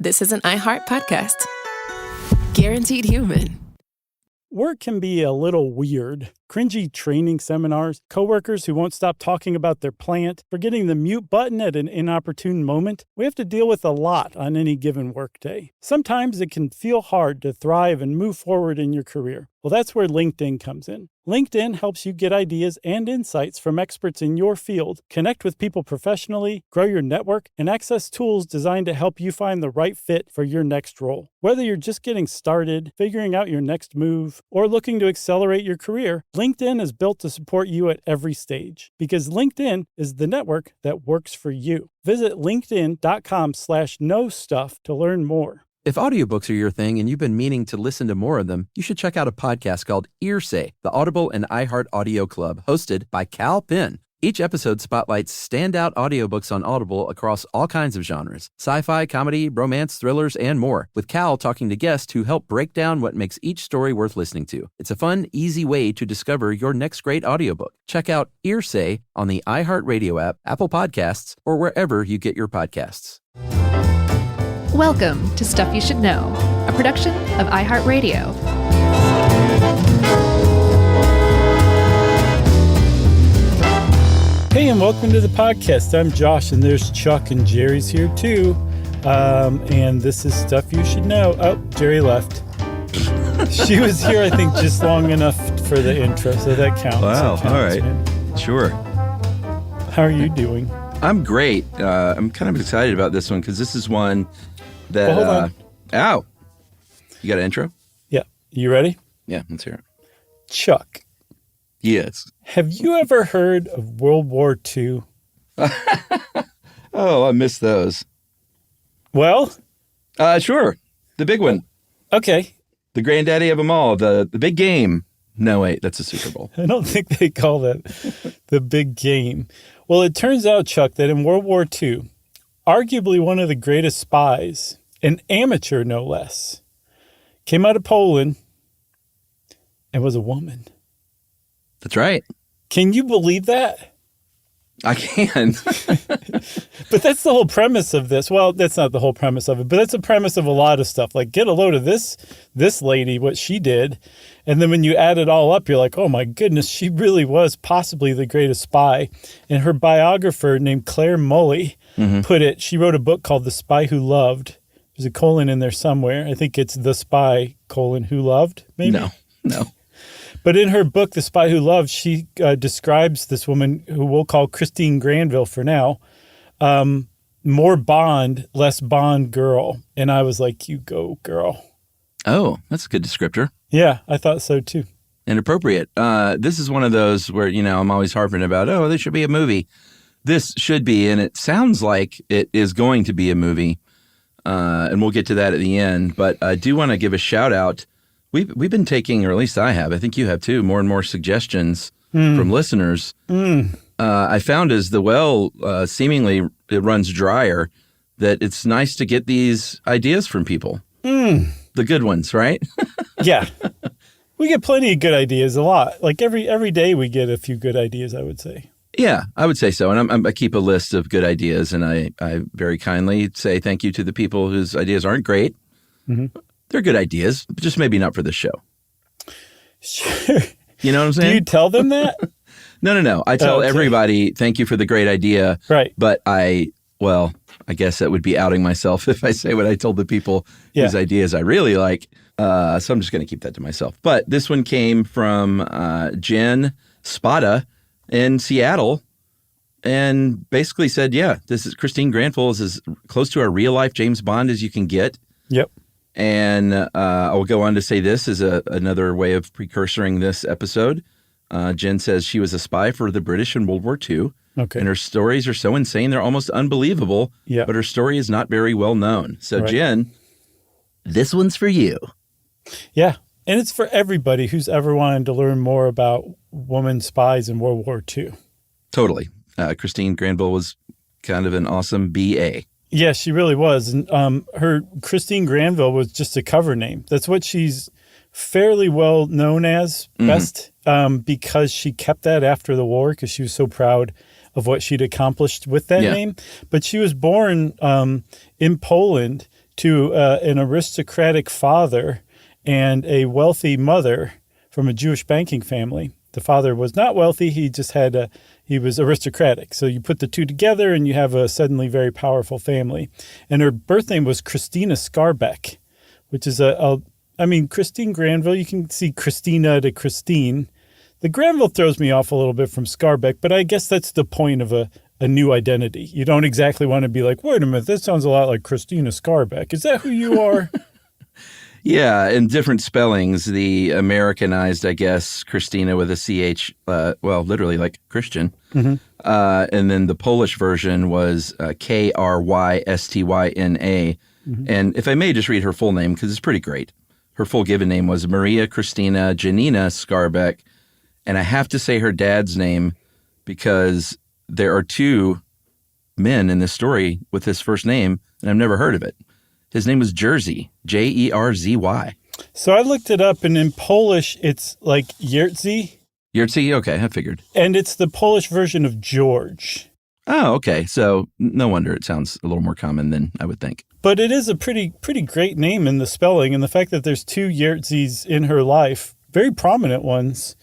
this is an iHeart podcast. Guaranteed human. Work can be a little weird. Cringy training seminars, coworkers who won't stop talking about their plant, forgetting the mute button at an inopportune moment. We have to deal with a lot on any given workday. Sometimes it can feel hard to thrive and move forward in your career. Well, that's where LinkedIn comes in. LinkedIn helps you get ideas and insights from experts in your field, connect with people professionally, grow your network, and access tools designed to help you find the right fit for your next role. Whether you're just getting started, figuring out your next move, or looking to accelerate your career, LinkedIn is built to support you at every stage because LinkedIn is the network that works for you. Visit linkedin.com/knowstuff to learn more. If audiobooks are your thing and you've been meaning to listen to more of them, you should check out a podcast called Earsay, the Audible and iHeart Audio Club, hosted by Cal Penn. Each episode spotlights standout audiobooks on Audible across all kinds of genres: sci-fi, comedy, romance, thrillers, and more, with Cal talking to guests who help break down what makes each story worth listening to. It's a fun, easy way to discover your next great audiobook. Check out Earsay on the iHeartRadio app, Apple Podcasts, or wherever you get your podcasts. Welcome to Stuff You Should Know, a production of iHeartRadio. Hey, and welcome to the podcast. I'm Josh, and there's Chuck, and Jerry's here too. And this is Stuff You Should Know. Oh, Jerry left. She was here, I think, just long enough for the intro, so that counts. Wow, all right. Man. Sure. How are you doing? I'm great. I'm kind of excited about this one because this is one that... Well, hold on. Ow. You got an intro? Yeah. You ready? Yeah, let's hear it. Chuck. Yes. Have you ever heard of World War II? Oh, I missed those. Well? Sure. The big one. Okay. The granddaddy of them all. The big game. No, wait, that's a Super Bowl. I don't think they call that the big game. Well, it turns out, Chuck, that in World War II, arguably one of the greatest spies, an amateur no less, came out of Poland and was a woman. That's right. Can you believe that? I can. But that's the whole premise of this. Well, that's not the whole premise of it, but that's the premise of a lot of stuff. Like, get a load of this lady, what she did. And then when you add it all up, you're like, oh my goodness, she really was possibly the greatest spy. And her biographer named Claire Mully put it, she wrote a book called The Spy Who Loved. There's a colon in there somewhere. I think it's The Spy, Who Loved, maybe? No. But in her book, The Spy Who Loved, she describes this woman who we'll call Christine Granville for now, more Bond, less Bond girl. And I was like, you go, girl. Oh, that's a good descriptor. Yeah, I thought so too. And appropriate. This is one of those where, I'm always harping about, oh, this should be a movie. This should be, and it sounds like it is going to be a movie. And we'll get to that at the end. But I do want to give a shout out. We've been taking, or at least I have, I think you have too, more and more suggestions from listeners. I found as the well seemingly it runs drier, that it's nice to get these ideas from people. The good ones, right? Yeah. We get plenty of good ideas, a lot. Like every day we get a few good ideas, I would say. Yeah, I would say so. And I keep a list of good ideas, and I very kindly say thank you to the people whose ideas aren't great. Mm-hmm. They're good ideas, but just maybe not for this show. Sure. You know what I'm saying? Do you tell them that? No. I tell everybody, thank you for the great idea. Right. But I guess that would be outing myself if I say what I told the people whose ideas I really like. So I'm just going to keep that to myself. But this one came from Jen Spada in Seattle and basically said, this is Christine Granville is as close to a real-life James Bond as you can get. Yep. And I will go on to say this is another way of precursoring this episode. Jen says she was a spy for the British in World War II. Okay. And her stories are so insane, they're almost unbelievable. Yep. But her story is not very well known. So, right. Jen, this one's for you. Yeah. And it's for everybody who's ever wanted to learn more about women spies in World War II. Totally. Christine Granville was kind of an awesome BA. Yeah, she really was. And her Christine Granville was just a cover name. That's what she's fairly well known as best because she kept that after the war because she was so proud of what she'd accomplished with that name. But she was born in Poland to an aristocratic father and a wealthy mother from a Jewish banking family. The father was not wealthy. He just he was aristocratic. So you put the two together and you have a suddenly very powerful family. And her birth name was Christina Scarbeck, which is Christine Granville. You can see Christina to Christine. The Granville throws me off a little bit from Scarbeck, but I guess that's the point of a new identity. You don't exactly want to be like, wait a minute, that sounds a lot like Christina Scarbeck. Is that who you are? Yeah, in different spellings, the Americanized, I guess, Christina with a CH, literally like Christian. Mm-hmm. And then the Polish version was Krystyna. Mm-hmm. And if I may just read her full name, because it's pretty great. Her full given name was Maria Christina Janina Scarbeck. And I have to say her dad's name because there are two men in this story with his first name, and I've never heard of it. His name was Jerzy, Jerzy. So I looked it up, and in Polish, it's like Jerzy. Jerzy? Okay, I figured. And it's the Polish version of George. Oh, okay. So no wonder it sounds a little more common than I would think. But it is a pretty great name in the spelling, and the fact that there's two Jerzys in her life, very prominent ones,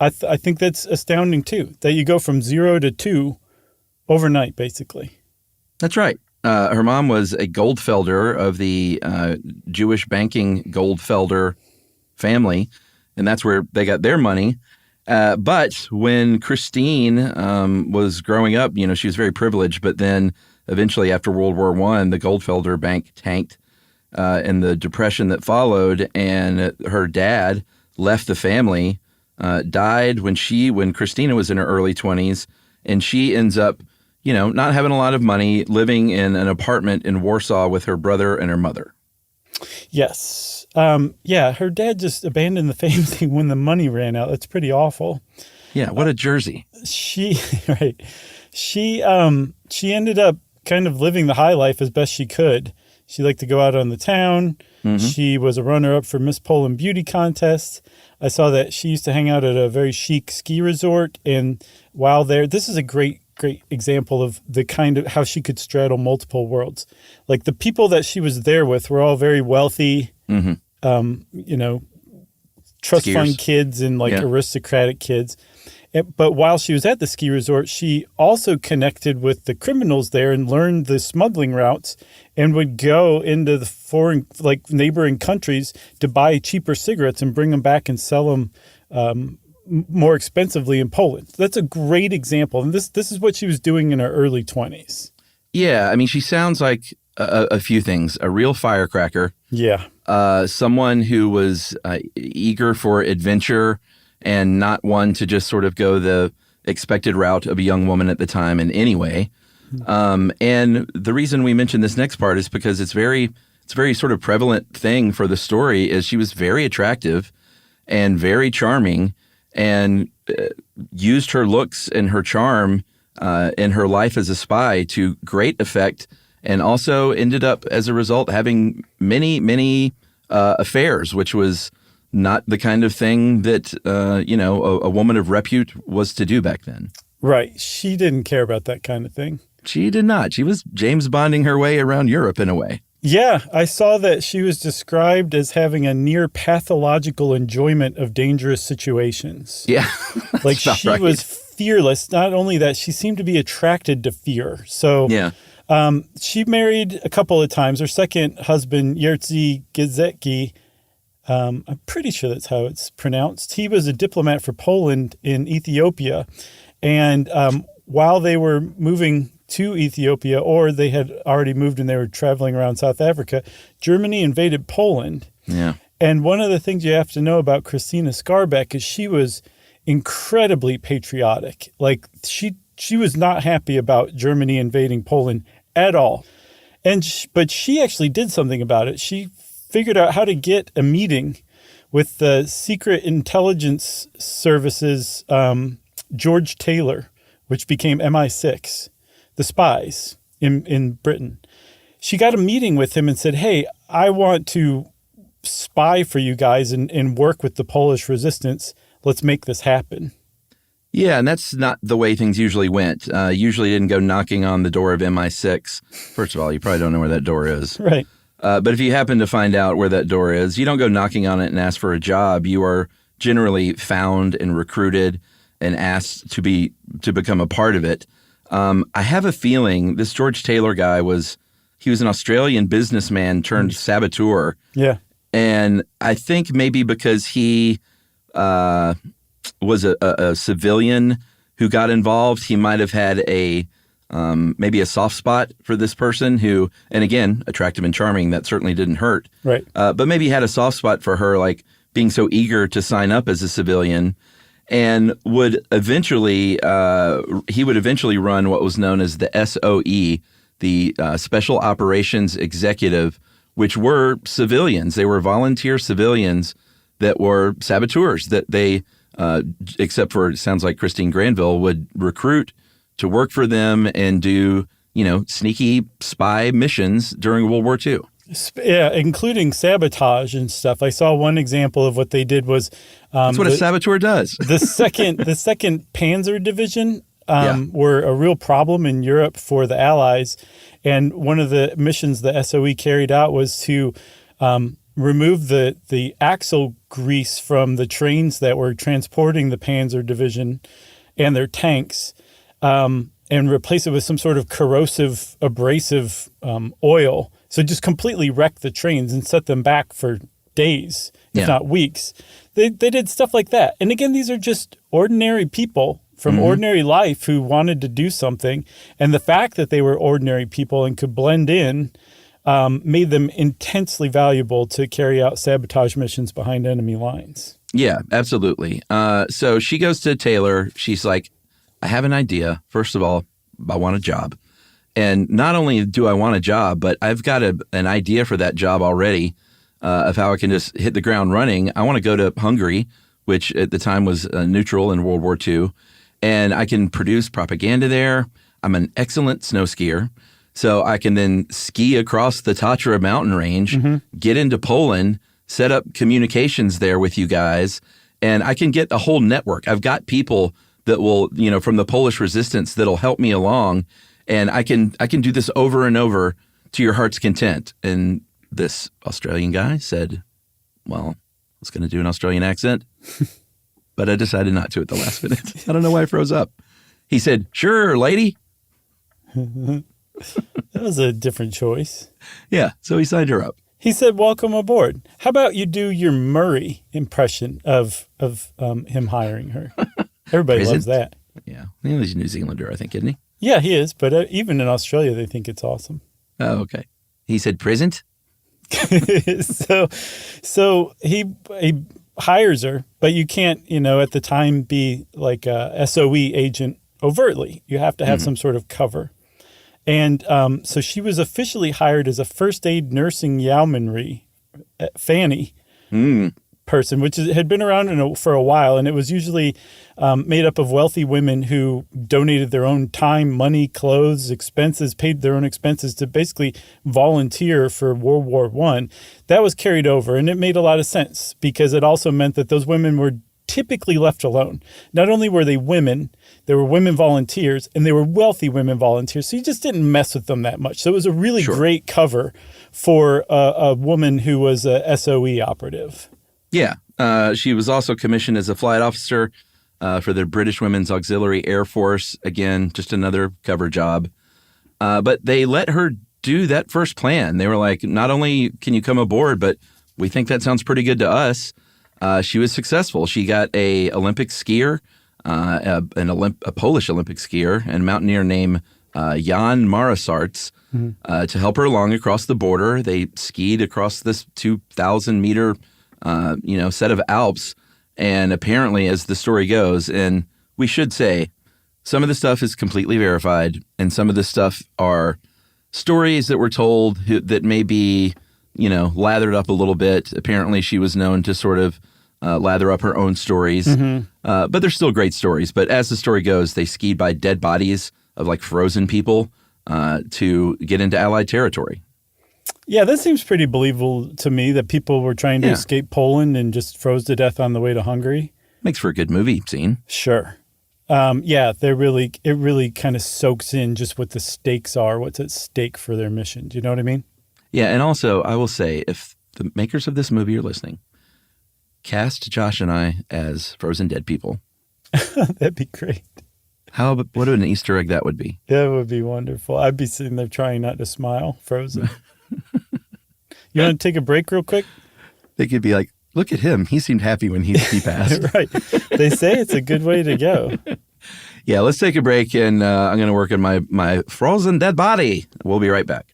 I think that's astounding too, that you go from 0 to 2 overnight, basically. That's right. Her mom was a Goldfelder of the Jewish banking Goldfelder family, and that's where they got their money. But when Christine was growing up, she was very privileged, but then eventually after World War I, the Goldfelder Bank tanked in the depression that followed, and her dad left the family, died when Christina was in her early 20s, and she ends up not having a lot of money, living in an apartment in Warsaw with her brother and her mother. Yes. Her dad just abandoned the family when the money ran out. That's pretty awful. Yeah, what a Jersey. She ended up kind of living the high life as best she could. She liked to go out on the town. Mm-hmm. She was a runner-up for Miss Poland beauty contest. I saw that she used to hang out at a very chic ski resort. And while there, this is a great example of the kind of how she could straddle multiple worlds. Like the people that she was there with were all very wealthy, mm-hmm. Trust fund kids and aristocratic kids. But while she was at the ski resort, she also connected with the criminals there and learned the smuggling routes and would go into the foreign, neighboring countries to buy cheaper cigarettes and bring them back and sell them more expensively in Poland. That's a great example. And this is what she was doing in her early 20s. Yeah. I mean, she sounds like a few things. A real firecracker. Yeah. Someone who was eager for adventure and not one to just sort of go the expected route of a young woman at the time in any way. And the reason we mentioned this next part is because it's a very sort of prevalent thing for the story is she was very attractive and very charming and used her looks and her charm in her life as a spy to great effect, and also ended up, as a result, having many, many affairs, which was not the kind of thing that, a woman of repute was to do back then. Right. She didn't care about that kind of thing. She did not. She was James Bonding her way around Europe in a way. Yeah, I saw that she was described as having a near pathological enjoyment of dangerous situations. Yeah. Like she was fearless. Not only that, she seemed to be attracted to fear. So yeah. She married a couple of times. Her second husband, Jerzy Gizecki, I'm pretty sure that's how it's pronounced. He was a diplomat for Poland in Ethiopia. And while they were moving to Ethiopia, or they had already moved and they were traveling around South Africa, Germany invaded Poland. Yeah. And one of the things you have to know about Christina Scarbeck is she was incredibly patriotic. Like she was not happy about Germany invading Poland at all. But she actually did something about it. She figured out how to get a meeting with the Secret Intelligence Service's George Taylor, which became MI6, the spies in Britain. She got a meeting with him and said, hey, I want to spy for you guys and work with the Polish resistance. Let's make this happen. Yeah, and that's not the way things usually went. Usually didn't go knocking on the door of MI6. First of all, you probably don't know where that door is. Right. But if you happen to find out where that door is, you don't go knocking on it and ask for a job. You are generally found and recruited and asked to become a part of it. I have a feeling this George Taylor guy was an Australian businessman turned saboteur. Yeah. And I think maybe because he was a civilian who got involved, he might have had maybe a soft spot for this person who, and again, attractive and charming, that certainly didn't hurt. Right. But maybe he had a soft spot for her, like being so eager to sign up as a civilian, and would eventually run what was known as the SOE, the Special Operations Executive, which were civilians. They were volunteer civilians that were saboteurs that they, except for, it sounds like Christine Granville, would recruit to work for them and do, sneaky spy missions during World War II. Yeah, including sabotage and stuff. I saw one example of what they did was that's what a saboteur does. the second Panzer Division were a real problem in Europe for the Allies, and one of the missions the SOE carried out was to remove the axle grease from the trains that were transporting the Panzer Division and their tanks, and replace it with some sort of corrosive, abrasive oil. So just completely wreck the trains and set them back for days, if not weeks. They did stuff like that. And again, these are just ordinary people from ordinary life who wanted to do something. And the fact that they were ordinary people and could blend in made them intensely valuable to carry out sabotage missions behind enemy lines. Yeah, absolutely. So she goes to Taylor. She's like, I have an idea. First of all, I want a job. And not only do I want a job, but I've got an idea for that job already of how I can just hit the ground running. I want to go to Hungary, which at the time was neutral in World War II, and I can produce propaganda there. I'm an excellent snow skier, so I can then ski across the Tatra mountain range, get into Poland, set up communications there with you guys, and I can get a whole network. I've got people that will, from the Polish resistance that'll help me along. And I can do this over and over to your heart's content. And this Australian guy said, well, I was going to do an Australian accent, but I decided not to at the last minute. I don't know why I froze up. He said, sure, lady. That was a different choice. Yeah, so he signed her up. He said, welcome aboard. How about you do your Murray impression of him hiring her? Everybody loves that. Yeah, he's a New Zealander, I think, isn't he? Yeah, he is, but even in Australia, they think it's awesome. Oh, okay. He said present? So he hires her, but you can't, at the time be like a SOE agent overtly. You have to have some sort of cover. And so she was officially hired as a first aid nursing yeomanry fanny person, which had been around for a while, and it was usually made up of wealthy women who donated their own time, money, clothes, expenses, paid their own expenses to basically volunteer for World War I. That was carried over, and it made a lot of sense because it also meant that those women were typically left alone. Not only were they women, there were women volunteers, and they were wealthy women volunteers, so you just didn't mess with them that much. So it was a really great cover for a woman who was a SOE operative. Yeah. She was also commissioned as a flight officer for the British Women's Auxiliary Air Force. Again, just another cover job. But they let her do that first plan. They were like, not only can you come aboard, but we think that sounds pretty good to us. She was successful. She got a Olympic skier, a Polish Olympic skier and mountaineer named Jan Marasarts to help her along across the border. They skied across this 2,000-meter set of Alps. And apparently, as the story goes, and we should say, some of the stuff is completely verified, and some of the stuff are stories that were told that may be, lathered up a little bit. Apparently, she was known to sort of lather up her own stories. But they're still great stories. But as the story goes, they skied by dead bodies of like frozen people to get into Allied territory. Yeah, that seems pretty believable to me that people were trying to escape Poland and just froze to death on the way to Hungary. Makes for a good movie scene. Sure. It really kind of soaks in just what the stakes are, what's at stake for their mission. Do you know what I mean? Yeah, and also I will say, if the makers of this movie are listening, cast Josh and I as frozen dead people. That'd be great. What an Easter egg that would be. That would be wonderful. I'd be sitting there trying not to smile, frozen. You want to take a break real quick? They could be like, look at him. He seemed happy when he passed. Right. They say it's a good way to go. Yeah, let's take a break, and I'm going to work on my frozen dead body. We'll be right back.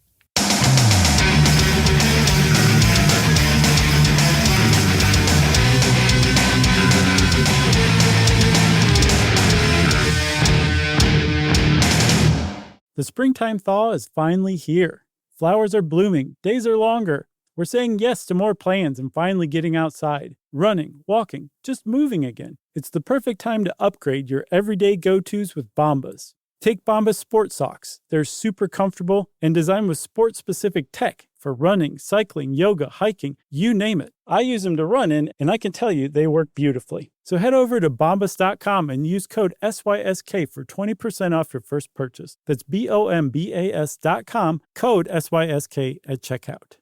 The springtime thaw is finally here. Flowers are blooming, days are longer. We're saying yes to more plans and finally getting outside, running, walking, just moving again. It's the perfect time to upgrade your everyday go-tos with Bombas. Take Bombas Sport Socks. They're super comfortable and designed with sport-specific tech for running, cycling, yoga, hiking, you name it. I use them to run in, and I can tell you they work beautifully. So head over to bombas.com and use code SYSK for 20% off your first purchase. That's BOMBAS.com, code SYSK at checkout.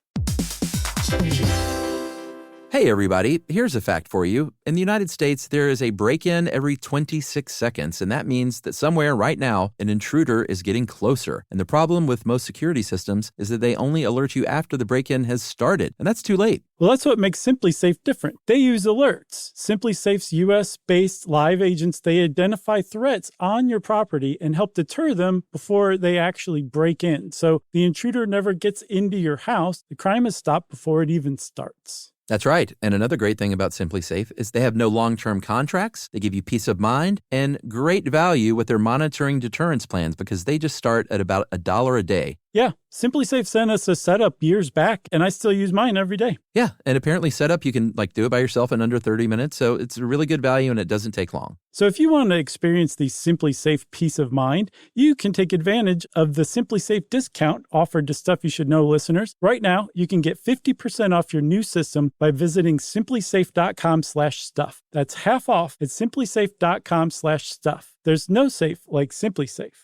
Hey, everybody. Here's a fact for you. In the United States, there is a break-in every 26 seconds, and that means that somewhere right now, an intruder is getting closer. And the problem with most security systems is that they only alert you after the break-in has started, and that's too late. Well, that's what makes SimpliSafe different. They use alerts. SimpliSafe's U.S.-based live agents, they identify threats on your property and help deter them before they actually break in. So the intruder never gets into your house. The crime is stopped before it even starts. That's right. And another great thing about SimpliSafe is they have no long-term contracts. They give you peace of mind and great value with their monitoring deterrence plans because they just start at about $1 a day. Yeah, SimpliSafe sent us a setup years back, and I still use mine every day. Yeah, and apparently setup, you can do it by yourself in under 30 minutes, so it's a really good value and it doesn't take long. So if you want to experience the SimpliSafe peace of mind, you can take advantage of the SimpliSafe discount offered to Stuff You Should Know listeners. Right now, you can get 50% off your new system by visiting simplisafe.com/stuff. That's half off at simplisafe.com/stuff. There's no safe like SimpliSafe.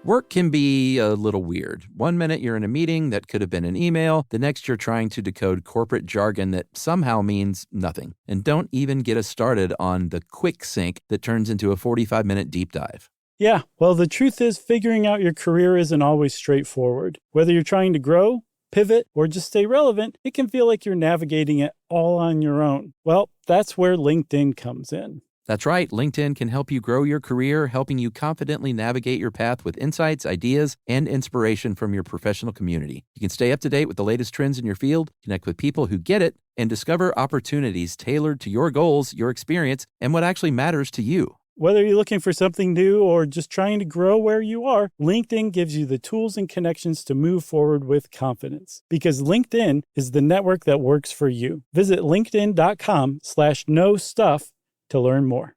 Work can be a little weird. One minute you're in a meeting that could have been an email. The next you're trying to decode corporate jargon that somehow means nothing. And don't even get us started on the quick sync that turns into a 45-minute deep dive. Yeah, well, the truth is figuring out your career isn't always straightforward. Whether you're trying to grow, pivot, or just stay relevant, it can feel like you're navigating it all on your own. Well, that's where LinkedIn comes in. That's right. LinkedIn can help you grow your career, helping you confidently navigate your path with insights, ideas, and inspiration from your professional community. You can stay up to date with the latest trends in your field, connect with people who get it, and discover opportunities tailored to your goals, your experience, and what actually matters to you. Whether you're looking for something new or just trying to grow where you are, LinkedIn gives you the tools and connections to move forward with confidence. Because LinkedIn is the network that works for you. Visit linkedin.com/knowstuff to learn more.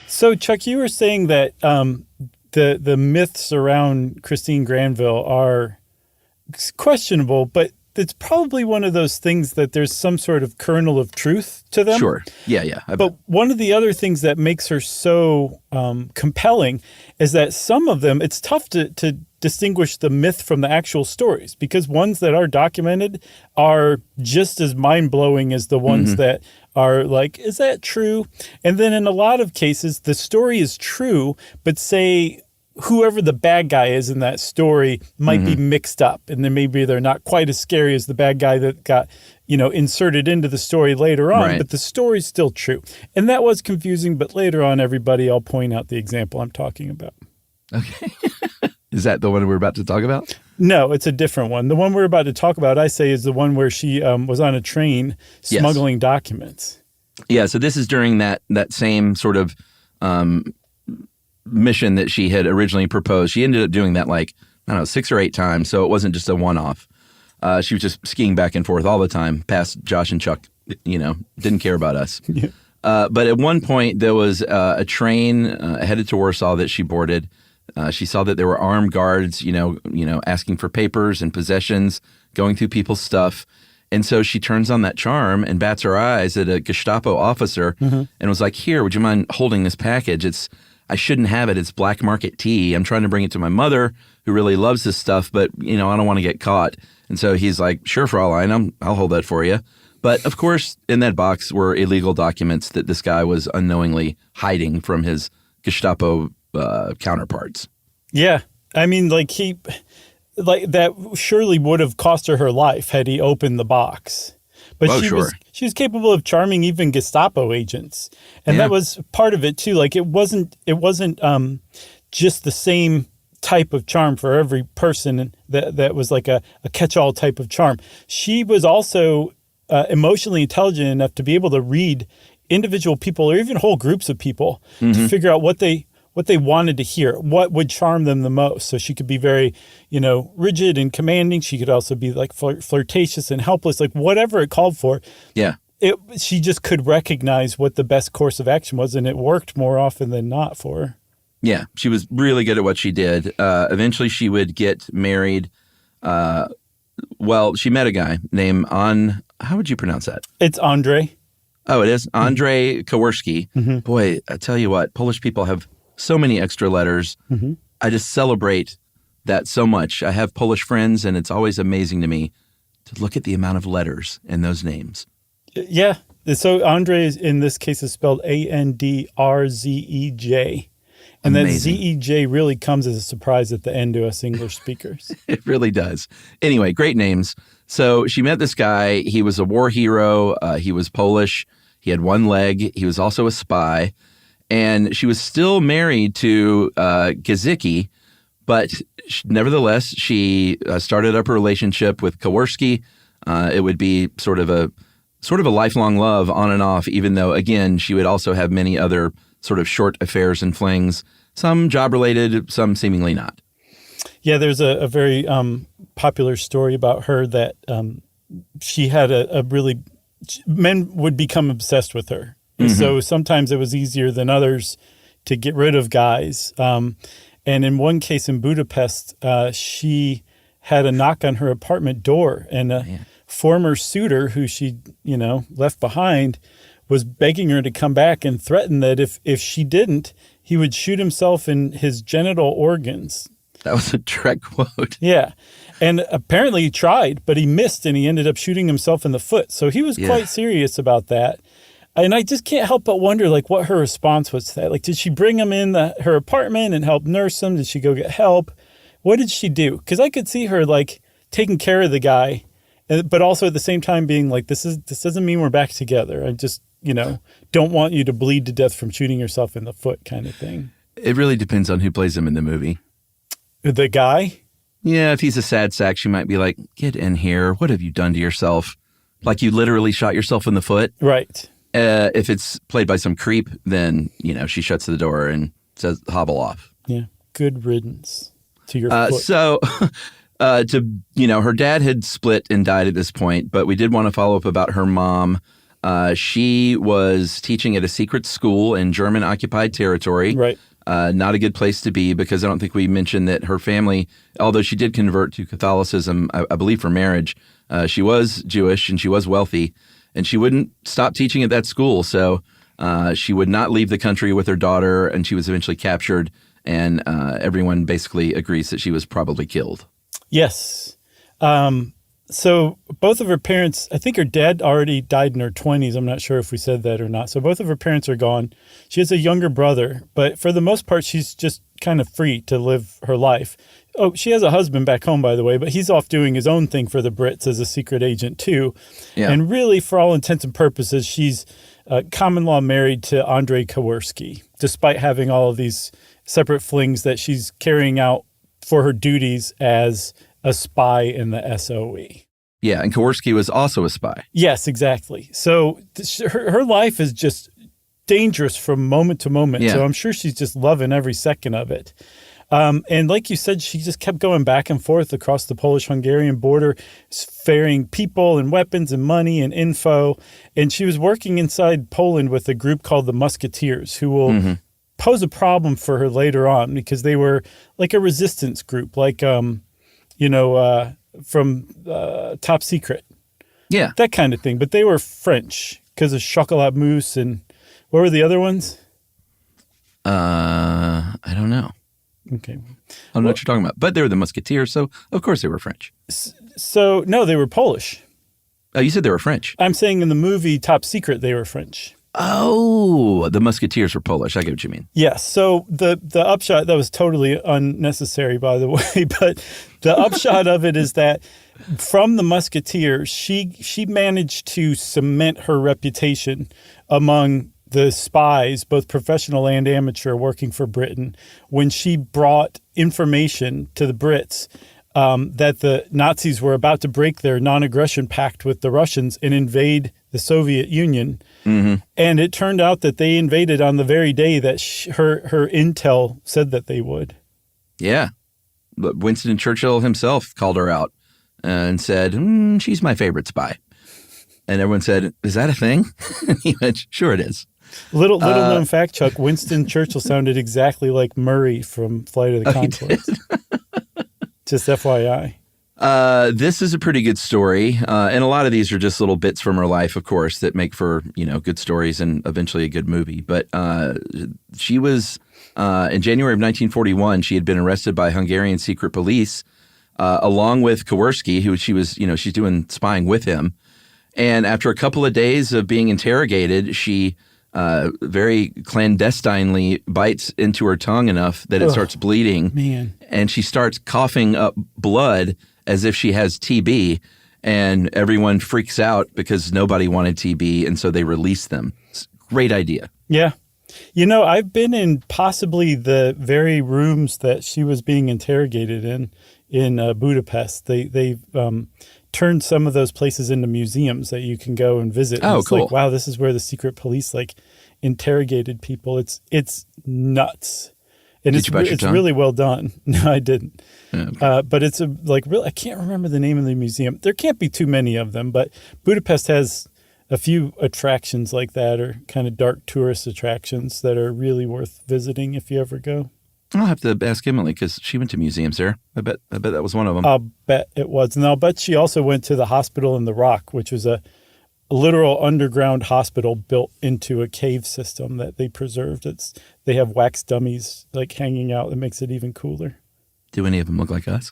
So, Chuck, you were saying that the myths around Christine Granville are questionable, but it's probably one of those things that there's some sort of kernel of truth to them. Sure. Yeah. But one of the other things that makes her so compelling is that some of them, it's tough to distinguish the myth from the actual stories, because ones that are documented are just as mind-blowing as the ones that are like, is that true? And then in a lot of cases, the story is true, but say whoever the bad guy is in that story might be mixed up, and then maybe they're not quite as scary as the bad guy that got, inserted into the story later on, but the story's still true. And that was confusing, but later on, everybody, I'll point out the example I'm talking about. Okay. Is that the one we're about to talk about? No, it's a different one. The one we're about to talk about, I say, is the one where she was on a train smuggling documents. Yeah, so this is during that same sort of mission that she had originally proposed. She ended up doing that 6 or 8 times, so it wasn't just a one-off. She was just skiing back and forth all the time past Josh and Chuck, didn't care about us. Yeah. But at one point, there was a train headed to Warsaw that she boarded. She saw that there were armed guards, asking for papers and possessions, going through people's stuff. And so she turns on that charm and bats her eyes at a Gestapo officer and was like, "Here, would you mind holding this package? I shouldn't have it. It's black market tea. I'm trying to bring it to my mother, who really loves this stuff, but, I don't want to get caught." And so he's like, "Sure, Fraulein, I'll hold that for you." But, of course, in that box were illegal documents that this guy was unknowingly hiding from his Gestapo counterparts. Yeah. I mean, that surely would have cost her life had he opened the box. But she was capable of charming even Gestapo agents. And that was part of it too. Like it wasn't just the same type of charm for every person that was like a catch-all type of charm. She was also emotionally intelligent enough to be able to read individual people or even whole groups of people to figure out what they wanted to hear, what would charm them the most. So she could be very, rigid and commanding. She could also be like flirtatious and helpless, like whatever it called for. Yeah. She just could recognize what the best course of action was, and it worked more often than not for her. Yeah, she was really good at what she did. Eventually, she would get married. She met a guy named how would you pronounce that? It's Andre. Oh, it is? Andre Kowarski. Mm-hmm. Boy, I tell you what, Polish people have so many extra letters. Mm-hmm. I just celebrate that so much. I have Polish friends, and it's always amazing to me to look at the amount of letters in those names. Yeah. So Andre, in this case, is spelled Andrzej. And amazing. That ZEJ really comes as a surprise at the end to us English speakers. It really does. Anyway, great names. So she met this guy. He was a war hero. He was Polish. He had one leg. He was also a spy. And she was still married to Gizicki, but nevertheless, she started up a relationship with Kowarski. It would be sort of a lifelong love on and off, even though, again, she would also have many other sort of short affairs and flings, some job-related, some seemingly not. Yeah, there's a very popular story about her that she had men would become obsessed with her. Mm-hmm. So sometimes it was easier than others to get rid of guys. And in one case in Budapest, she had a knock on her apartment door, and a former suitor who she, left behind was begging her to come back and threatened that if she didn't, he would shoot himself in his genital organs. That was a direct quote. Yeah. And apparently he tried, but he missed, and he ended up shooting himself in the foot. So he was quite serious about that. And I just can't help but wonder, what her response was to that. Did she bring him in her apartment and help nurse him? Did she go get help? What did she do? Because I could see her, taking care of the guy, but also at the same time being like, this doesn't mean we're back together. I just, don't want you to bleed to death from shooting yourself in the foot kind of thing. It really depends on who plays him in the movie. The guy? Yeah, if he's a sad sack, she might be like, "Get in here. What have you done to yourself?" Like you literally shot yourself in the foot. Right. If it's played by some creep, then, she shuts the door and says, "Hobble off." Yeah. Good riddance to your foot. So, her dad had split and died at this point, but we did want to follow up about her mom. She was teaching at a secret school in German-occupied territory. Right. Not a good place to be, because I don't think we mentioned that her family, although she did convert to Catholicism, I believe for marriage, she was Jewish and she was wealthy, and she wouldn't stop teaching at that school. So she would not leave the country with her daughter, and she was eventually captured, and everyone basically agrees that she was probably killed. Yes. So both of her parents, I think her dad already died in her 20s. I'm not sure if we said that or not. So both of her parents are gone. She has a younger brother, but for the most part, she's just kind of free to live her life. Oh, she has a husband back home, by the way, but he's off doing his own thing for the Brits as a secret agent too. Yeah. And really, for all intents and purposes, she's common law married to Andre Kowarski, despite having all of these separate flings that she's carrying out for her duties as a spy in the SOE. Yeah, and Kowarski was also a spy. Yes, exactly. So her life is just dangerous from moment to moment. Yeah. So I'm sure she's just loving every second of it. And like you said, she just kept going back and forth across the Polish-Hungarian border, ferrying people and weapons and money and info. And she was working inside Poland with a group called the Musketeers, who will pose a problem for her later on because they were like a resistance group, like, from Top Secret. Yeah. That kind of thing. But they were French because of Chocolat Mousse and what were the other ones? I don't know. Okay. I don't know what you're talking about. But they were the Musketeers, so of course they were French. So, no, they were Polish. Oh, you said they were French. I'm saying in the movie Top Secret, they were French. Oh, the Musketeers were Polish. I get what you mean. Yes. So the upshot, that was totally unnecessary, by the way, but the upshot of it is that from the Musketeers, she managed to cement her reputation among the spies, both professional and amateur, working for Britain, when she brought information to the Brits that the Nazis were about to break their non-aggression pact with the Russians and invade the Soviet Union. Mm-hmm. And it turned out that they invaded on the very day that her intel said that they would. Yeah. But Winston Churchill himself called her out and said, she's my favorite spy. And everyone said, is that a thing? And he went, sure it is. Little known fact, Chuck, Winston Churchill sounded exactly like Murray from Flight of the Conchords. Just FYI. This is a pretty good story. And a lot of these are just little bits from her life, of course, that make for, good stories and eventually a good movie. But she was, in January of 1941, she had been arrested by Hungarian secret police, along with Kowarski, who she was, she's doing spying with him. And after a couple of days of being interrogated, she very clandestinely bites into her tongue enough that it starts bleeding. Man. And she starts coughing up blood as if she has TB. And everyone freaks out because nobody wanted TB. And so they release them. It's a great idea. Yeah. I've been in possibly the very rooms that she was being interrogated in Budapest. They've turned some of those places into museums that you can go and visit. And it's cool. Like, wow, this is where the secret police interrogated people. It's nuts. And it's really well done. No, I didn't. Okay. But it's I can't remember the name of the museum. There can't be too many of them, but Budapest has a few attractions like that, or kind of dark tourist attractions that are really worth visiting if you ever go. I'll have to ask Emily because she went to museums there. I bet that was one of them. I'll bet it was. And I'll bet she also went to the hospital in the Rock, which was a literal underground hospital built into a cave system that they preserved. They have wax dummies hanging out. That makes it even cooler. Do any of them look like us?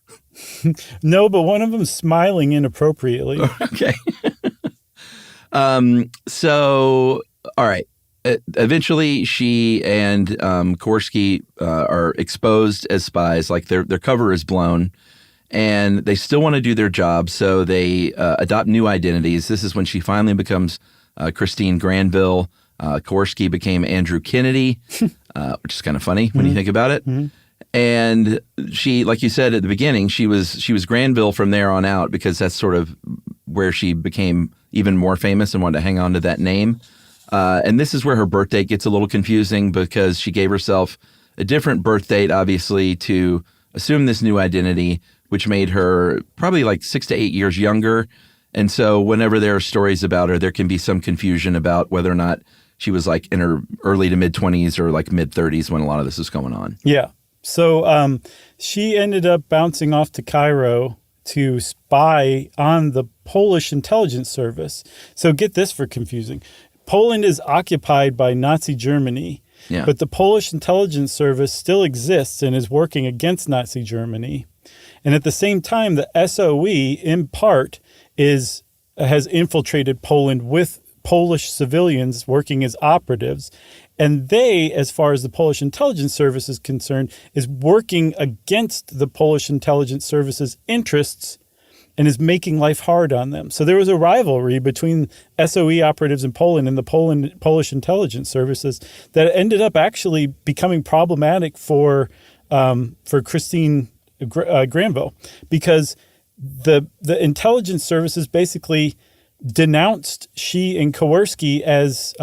No, but one of them's smiling inappropriately. Okay. So, all right. Eventually, she and Kowarski are exposed as spies. Their cover is blown, and they still want to do their job, so they adopt new identities. This is when she finally becomes Christine Granville. Kowarski became Andrew Kennedy, which is kind of funny when you think about it. Mm-hmm. And she, like you said at the beginning, she was Granville from there on out because that's sort of where she became even more famous and wanted to hang on to that name. And this is where her birth date gets a little confusing because she gave herself a different birth date, obviously, to assume this new identity, which made her probably 6 to 8 years younger. And so whenever there are stories about her, there can be some confusion about whether or not she was in her early to mid-20s or mid-30s when a lot of this is going on. Yeah. So she ended up bouncing off to Cairo to spy on the Polish intelligence service. So get this for confusing. Poland is occupied by Nazi Germany, but the Polish intelligence service still exists and is working against Nazi Germany. And at the same time, the SOE, in part, has infiltrated Poland with Polish civilians working as operatives. And they, as far as the Polish intelligence service is concerned, is working against the Polish intelligence service's interests and is making life hard on them. So there was a rivalry between SOE operatives in Poland and the Polish intelligence services that ended up actually becoming problematic for Christine Granville, because the intelligence services basically denounced she and Kowarski as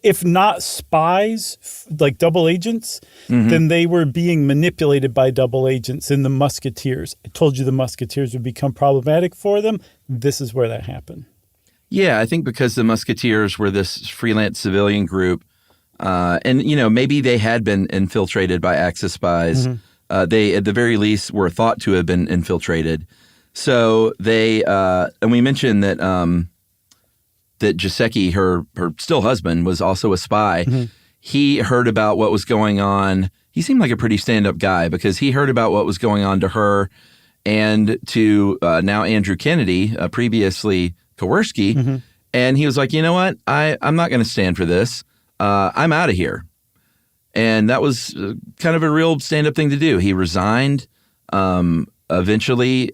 if not spies, like double agents, then they were being manipulated by double agents in the Musketeers. I told you the Musketeers would become problematic for them. This is where that happened. Yeah, I think because the Musketeers were this freelance civilian group, and, maybe they had been infiltrated by Axis spies. They, at the very least, were thought to have been infiltrated. So they, and we mentioned that that Giuseppe, her still husband, was also a spy. He heard about what was going on. He seemed like a pretty stand-up guy because he heard about what was going on to her and to now Andrew Kennedy, previously Kowarski. And he was like, you know what? I'm not going to stand for this. I'm out of here. And that was kind of a real stand-up thing to do. He resigned. Eventually,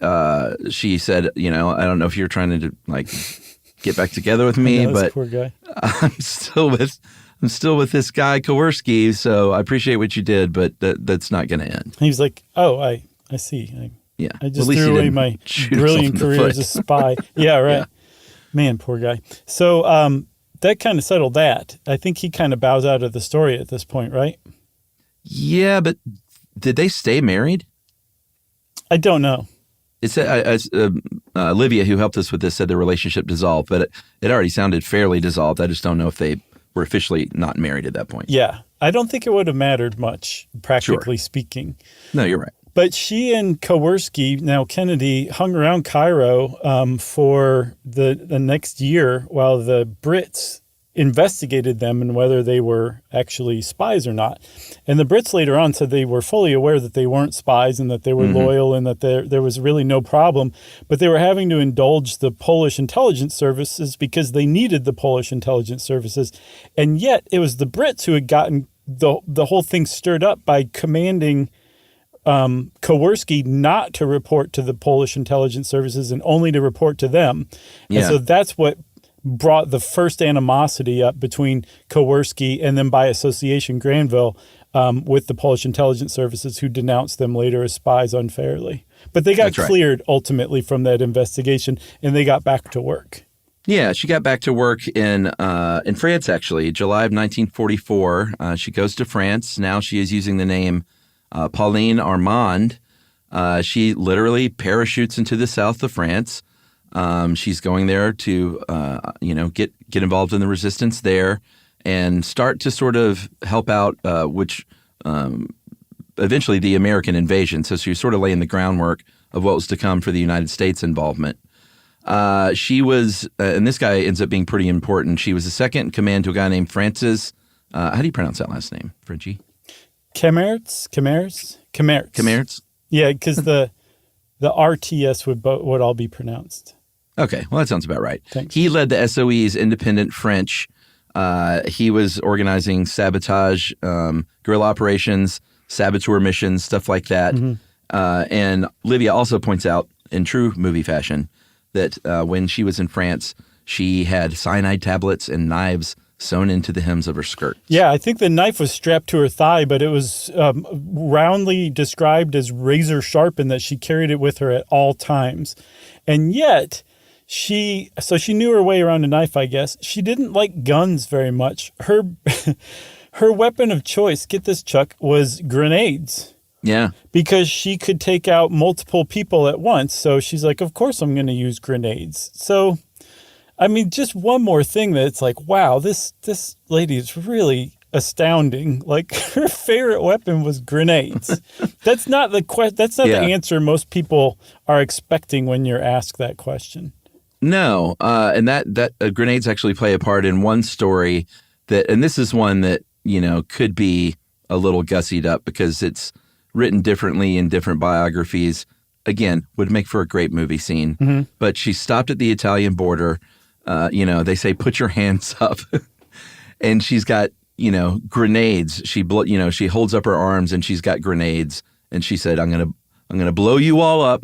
she said, I don't know if you're trying to get back together with me, but poor guy. I'm still with this guy Kowarski. So I appreciate what you did, but that's not going to end. He was like, "Oh, I see. I just threw away my brilliant career as a spy." Yeah, right. Yeah. Man, poor guy. So that kind of settled that. I think he kind of bows out of the story at this point, right? Yeah, but did they stay married? I don't know. It said, Olivia, who helped us with this, said the relationship dissolved, but it already sounded fairly dissolved. I just don't know if they were officially not married at that point. Yeah. I don't think it would have mattered much, practically speaking. No, you're right. But she and Kowarski, now Kennedy, hung around Cairo for the next year while the Brits investigated them and whether they were actually spies or not. And the Brits later on said they were fully aware that they weren't spies and that they were loyal and that there was really no problem. But they were having to indulge the Polish intelligence services because they needed the Polish intelligence services. And yet it was the Brits who had gotten the whole thing stirred up by commanding Kowarski not to report to the Polish intelligence services and only to report to them. Yeah. And so that's what brought the first animosity up between Kowarski and then by association Granville with the Polish intelligence services, who denounced them later as spies unfairly. But they got cleared ultimately from that investigation and they got back to work. Yeah, she got back to work in France, actually, July of 1944. She goes to France. Now she is using the name Pauline Armand. She literally parachutes into the south of France. She's going there to, get involved in the resistance there and start to sort of help out, which eventually the American invasion. So she's sort of laying the groundwork of what was to come for the United States involvement. She was, and this guy ends up being pretty important. She was the second in command to a guy named Francis. How do you pronounce that last name, Frenchie? Kamertz. Yeah, because the RTS would all be pronounced. Okay, well, that sounds about right. Thanks. He led the SOE's independent French. He was organizing sabotage, guerrilla operations, saboteur missions, stuff like that. And Livia also points out, in true movie fashion, that when she was in France, she had cyanide tablets and knives sewn into the hems of her skirt. Yeah, I think the knife was strapped to her thigh, but it was roundly described as razor sharp and that she carried it with her at all times. And yet, she knew her way around a knife, I guess. She didn't like guns very much. Her weapon of choice, get this, Chuck, was grenades. Yeah. Because she could take out multiple people at once. So she's like, of course I'm going to use grenades. So, I mean, just one more thing that it's like, wow, this lady is really astounding. Like, her favorite weapon was grenades. That's not the the answer most people are expecting when you're asked that question. No, and that grenades actually play a part in one story and this is one that, could be a little gussied up because it's written differently in different biographies. Again, would make for a great movie scene. But she stopped at the Italian border. They say, put your hands up. And she's got, grenades. She holds up her arms and she's got grenades. And she said, I'm going to blow you all up.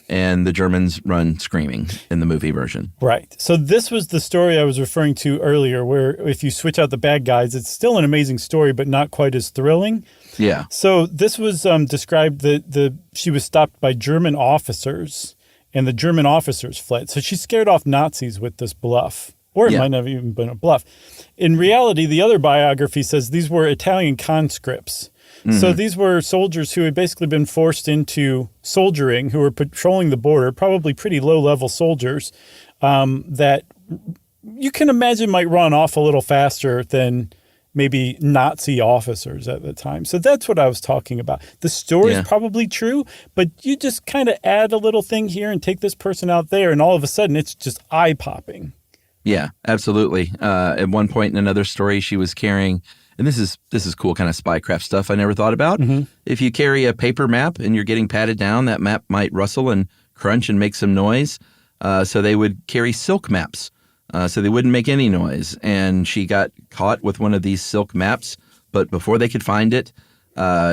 And the Germans run screaming in the movie version. Right. So this was the story I was referring to earlier, where if you switch out the bad guys, it's still an amazing story, but not quite as thrilling. Yeah. So this was described that she was stopped by German officers, and the German officers fled. So she scared off Nazis with this bluff. or it Yeah. might not have even been a bluff. In reality, the other biography says these were Italian conscripts. So these were soldiers who had basically been forced into soldiering, who were patrolling the border, probably pretty low-level soldiers that you can imagine might run off a little faster than maybe Nazi officers at the time. So that's what I was talking about. The story is probably true, but you just kind of add a little thing here and take this person out there, and all of a sudden it's just eye-popping. Yeah, absolutely. At one point in another story, she was carrying, and this is cool kind of spycraft stuff I never thought about. If you carry a paper map and you're getting patted down, that map might rustle and crunch and make some noise. So they would carry silk maps, so they wouldn't make any noise. And she got caught with one of these silk maps, but before they could find it,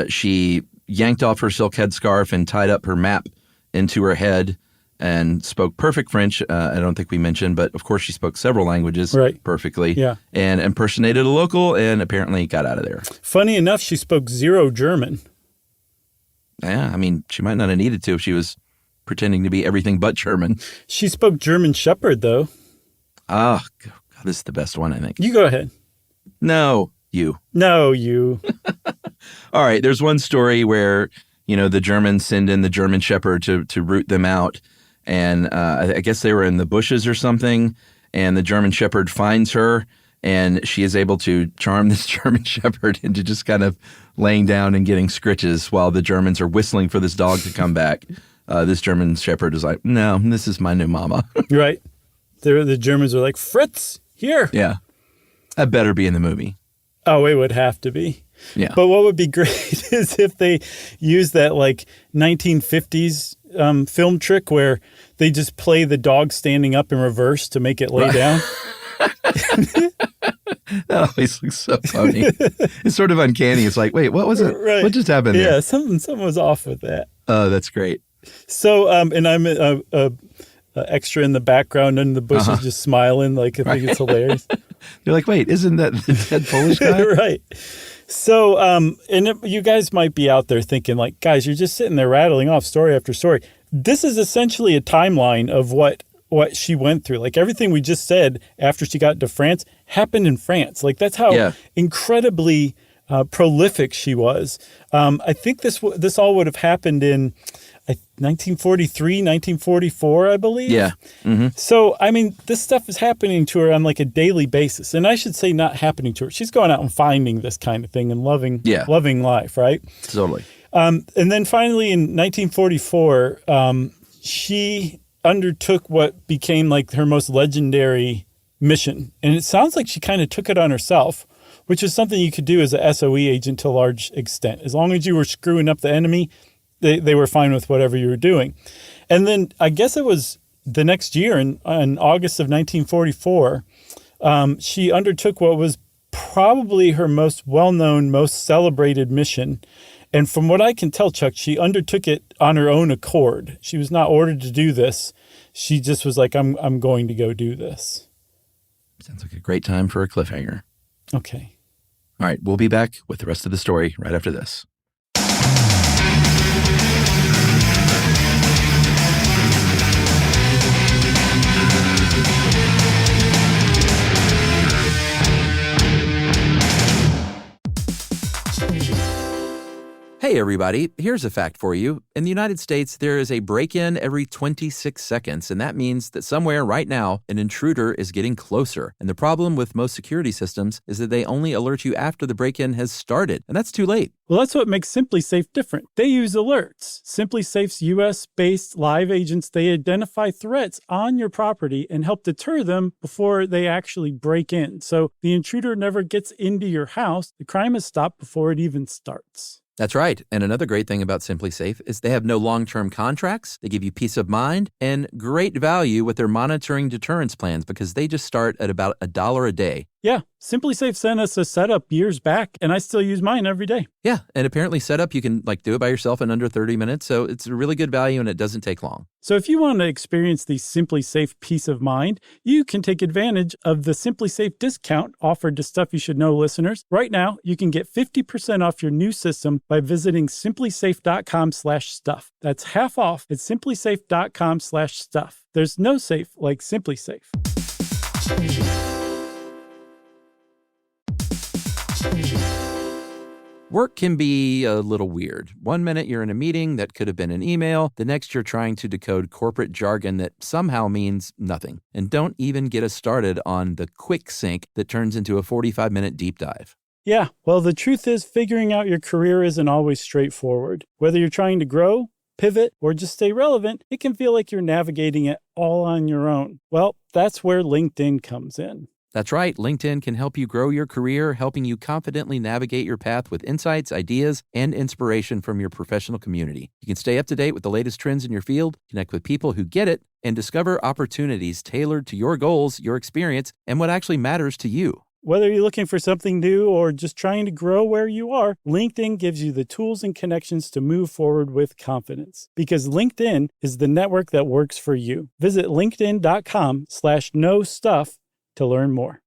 she yanked off her silk headscarf and tied up her map into her head and spoke perfect French. I don't think we mentioned, but of course she spoke several languages perfectly. Yeah. And impersonated a local and apparently got out of there. Funny enough, she spoke zero German. Yeah, I mean, she might not have needed to if she was pretending to be everything but German. She spoke German Shepherd, though. Oh, God, this is the best one, I think. You go ahead. No, you. No, you. All right, there's one story where, the Germans send in the German Shepherd to root them out. And I guess they were in the bushes or something, and the German Shepherd finds her, and she is able to charm this German Shepherd into just kind of laying down and getting scritches while the Germans are whistling for this dog to come back. This German Shepherd is like, no, this is my new mama. Right. The Germans are like, Fritz, here. Yeah. That better be in the movie. Oh, it would have to be. Yeah. But what would be great is if they use that 1950s film trick where they just play the dog standing up in reverse to make it lay down. That always looks so funny. It's sort of uncanny. It's like, wait, what was it? Right. What just happened there? Yeah, something was off with that. Oh, that's great. So, and I'm a extra in the background in the bushes just smiling I think it's hilarious. You're like, wait, isn't that the dead Polish guy? Right. So, you guys might be out there thinking guys, you're just sitting there rattling off story after story. This is essentially a timeline of what she went through. Everything we just said after she got to France happened in France. That's how incredibly prolific she was. I think this all would have happened in 1943, 1944, I believe. Yeah. Mm-hmm. So, I mean, this stuff is happening to her on a daily basis. And I should say not happening to her. She's going out and finding this kind of thing and loving life, right? Totally. And then finally in 1944, she undertook what became her most legendary mission. And it sounds like she kind of took it on herself, which is something you could do as a SOE agent to a large extent. As long as you were screwing up the enemy, they were fine with whatever you were doing. And then I guess it was the next year in August of 1944, she undertook what was probably her most well-known, most celebrated mission. And from what I can tell, Chuck, she undertook it on her own accord. She was not ordered to do this. She just was like, I'm going to go do this. Sounds like a great time for a cliffhanger. Okay. All right, we'll be back with the rest of the story right after this. Hey, everybody. Here's a fact for you. In the United States, there is a break-in every 26 seconds, and that means that somewhere right now, an intruder is getting closer. And the problem with most security systems is that they only alert you after the break-in has started, and that's too late. Well, that's what makes SimpliSafe different. They use alerts. SimpliSafe's U.S.-based live agents, they identify threats on your property and help deter them before they actually break in. So the intruder never gets into your house. The crime is stopped before it even starts. That's right. And another great thing about SimpliSafe is they have no long-term contracts. They give you peace of mind and great value with their monitoring deterrence plans because they just start at about $1 a day. Yeah, SimpliSafe sent us a setup years back, and I still use mine every day. Yeah, and apparently setup, you can do it by yourself in under 30 minutes, so it's a really good value and it doesn't take long. So if you want to experience the SimpliSafe peace of mind, you can take advantage of the SimpliSafe discount offered to Stuff You Should Know listeners. Right now, you can get 50% off your new system by visiting simplisafe.com/stuff. That's half off at simplisafe.com/stuff. There's no safe like SimpliSafe. Work can be a little weird. One minute you're in a meeting that could have been an email. The next you're trying to decode corporate jargon that somehow means nothing. And don't even get us started on the quick sync that turns into a 45-minute deep dive. Yeah, well, the truth is figuring out your career isn't always straightforward. Whether you're trying to grow, pivot, or just stay relevant, it can feel like you're navigating it all on your own. Well, that's where LinkedIn comes in. That's right. LinkedIn can help you grow your career, helping you confidently navigate your path with insights, ideas, and inspiration from your professional community. You can stay up to date with the latest trends in your field, connect with people who get it, and discover opportunities tailored to your goals, your experience, and what actually matters to you. Whether you're looking for something new or just trying to grow where you are, LinkedIn gives you the tools and connections to move forward with confidence. Because LinkedIn is the network that works for you. Visit linkedin.com/knowstuff to learn more.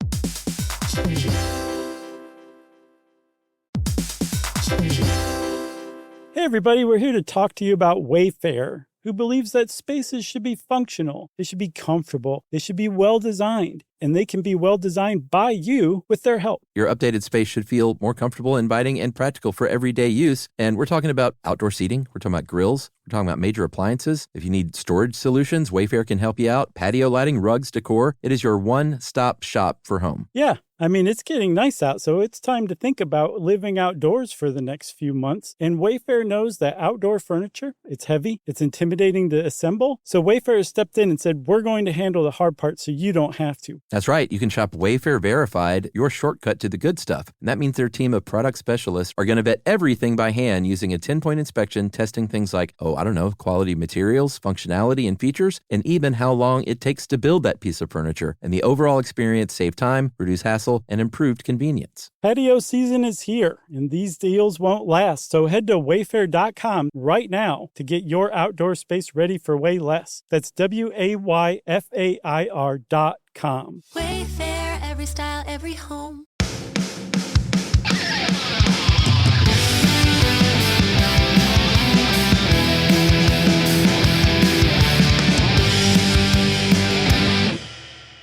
Hey everybody, we're here to talk to you about Wayfair, who believes that spaces should be functional, they should be comfortable, they should be well-designed, and they can be well-designed by you with their help. Your updated space should feel more comfortable, inviting, and practical for everyday use. And we're talking about outdoor seating. We're talking about grills. We're talking about major appliances. If you need storage solutions, Wayfair can help you out. Patio lighting, rugs, decor. It is your one-stop shop for home. Yeah, I mean, it's getting nice out, so it's time to think about living outdoors for the next few months. And Wayfair knows that outdoor furniture, it's heavy, it's intimidating to assemble. So Wayfair has stepped in and said, we're going to handle the hard part so you don't have to. That's right. You can shop Wayfair Verified, your shortcut to the good stuff. And that means their team of product specialists are going to vet everything by hand using a 10-point inspection, testing things like, quality materials, functionality, and features, and even how long it takes to build that piece of furniture. And the overall experience save time, reduce hassle, and improved convenience. Patio season is here, and these deals won't last. So head to wayfair.com right now to get your outdoor space ready for way less. That's WAYFAIR.com. Wayfair, every style, every home.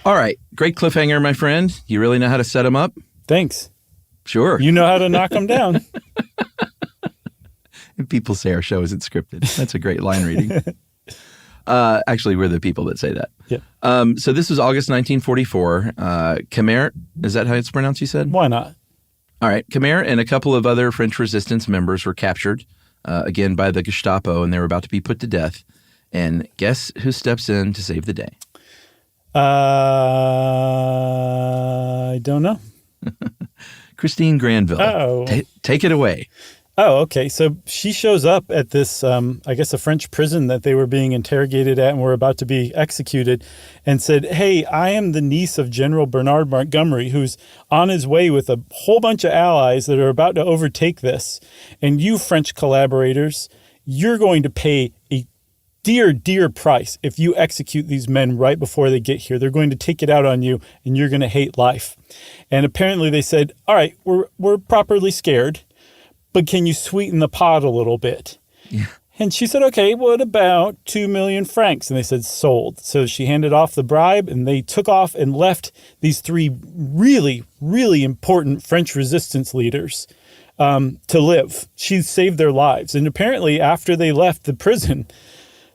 All right. Great cliffhanger, my friend. You really know how to set them up? Thanks. Sure. You know how to knock them down. And people say our show isn't scripted. That's a great line reading. Actually, we're the people that say that. Yeah. So this was August 1944. Khmer, is that how it's pronounced, you said? Why not? All right. Khmer and a couple of other French resistance members were captured, again, by the Gestapo, and they were about to be put to death. And guess who steps in to save the day? I don't know. Christine Granville. Oh. Take it away. Oh, okay. So she shows up at this, I guess, a French prison that they were being interrogated at and were about to be executed, and said, hey, I am the niece of General Bernard Montgomery, who's on his way with a whole bunch of allies that are about to overtake this. And you French collaborators, you're going to pay a dear, dear price if you execute these men right before they get here. They're going to take it out on you, and you're going to hate life. And apparently they said, all right, we're properly scared, but can you sweeten the pot a little bit? Yeah. And she said, okay, what about 2 million francs? And they said, sold. So she handed off the bribe, and they took off and left these three really, really important French resistance leaders to live. She saved their lives. And apparently after they left the prison,